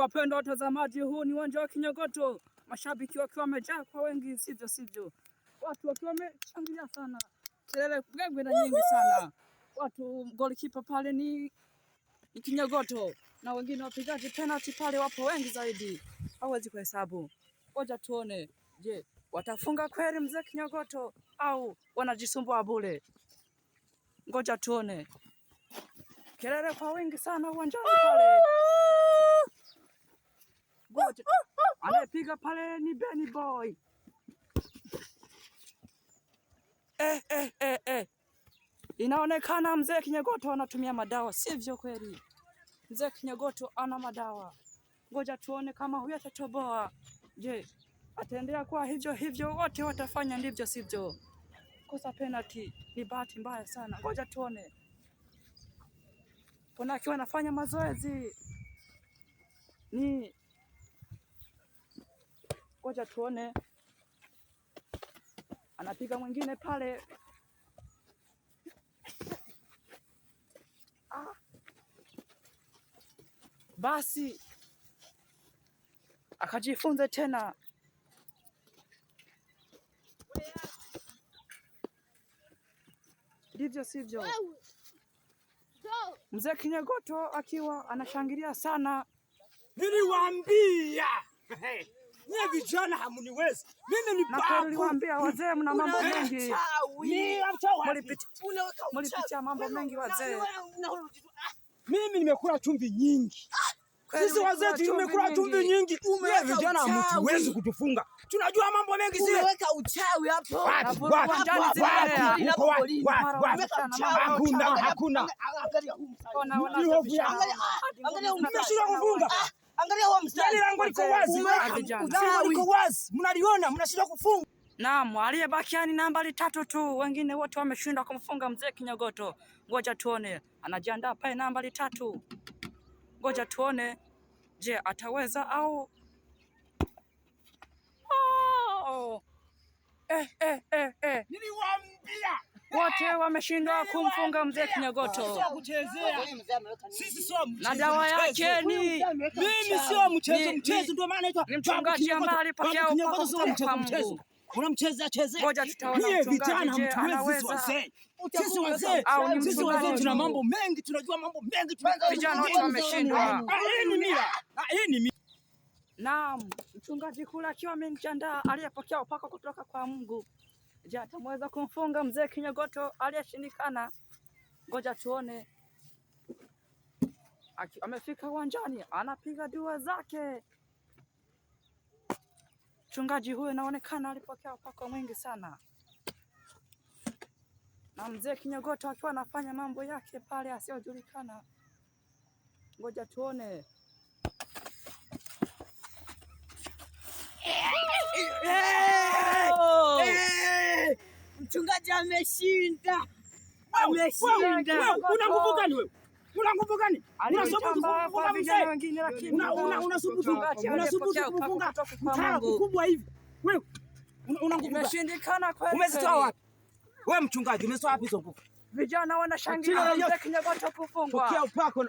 Wapendwa watazamaji, huu ni uwanja wa Kinyogoto, mashabiki wakiwa wamejaa kwa wengi, sivyo, watu wakiwa wameshangilia sana, kelele mbwembwe na nyingi sana. Watu golikipa pale ni Kinyogoto na wengine wapigaji penalty pale wapo wengi zaidi, hawezi kuhesabu. Ngoja tuone, je, watafunga kweli mzee Kinyogoto au wanajisumbua bure? Ngoja tuone. Kelele kwa wingi sana uwanjani pale. Ngoja. Anayepiga pale ni Benny Boy. Inaonekana mzee Kinyogoto anatumia madawa, sivyo kweli? Mzee Kinyogoto ana madawa. Ngoja tuone kama huyo atatoboa. Je, ataendelea kuwa hivyo wote watafanya ndivyo sivyo? Kosa penalty ni bahati mbaya sana. Ngoja tuone. Kuna akiwa anafanya mazoezi. Ngoja tuone. Anapiga mwingine pale. Basi akajifunze tena. Ndivyo sivyo? Mzee Kinyogoto akiwa anashangilia sana. Niliwaambia nyie vijana hamuniwezi. Mimi ni baba. Niliwaambia wazee mna mambo mengi. Mlipitia mambo mengi wazee. Mimi nimekula chumvi nyingi. Sisi wazee tumekula chumvi nyingi. Vijana hamtuwezi kutufunga. Tunajua mambo mengi sisi. Umeweka uchawi hapo. Hakuna. Mmeshindwa kufunga. Angalia huo mstari. Lango liko wazi. Lango liko wazi. Mnaliona, mnashindwa kufunga. Naam, aliyebakia ni nambari 3 tu. Wengine wote wameshindwa kumfunga mzee Kinyogoto. Ngoja tuone. Anajiandaa pale nambari 3. Ngoja tuone. Je, ataweza au Niliwaambia wote wameshindwa kumfunga mzee Kinyogoto. Sisi sio mchezo. Na dawa yake ni mimi sio mchezo. Mchezo ndio maana inaitwa mchungaji ambaye alipokea upako kutoka kwa Mungu. Unamchezea. Ngoja tutaona mchungaji anaweza. Sisi wazee tuna mambo mengi, tunajua mambo mengi. Vijana wote wameshindwa. Hii ni mila. Naam, mchungaji kula akiwa amejiandaa, aliyepokea upako kutoka kwa Mungu. Je, atamweza kumfunga mzee Kinyogoto aliyeshindikana? Ngoja tuone. Amefika uwanjani, anapiga dua zake. Mchungaji huyu anaonekana alipokea upako mwingi sana. Na mzee Kinyogoto akiwa anafanya mambo yake pale asiyojulikana. Ngoja tuone. Mchungaji ameshinda. Una nguvu gani wewe? Una nguvu gani? Unasubutu kufunga mtaro kubwa hivi. Wewe una nguvu gani? Imeshindikana kweli. Umezitoa wapi? Wewe mchungaji umezitoa wapi hizo nguvu? Vijana wanashangilia mzee Kinyogoto kufungwa. Pokea upako.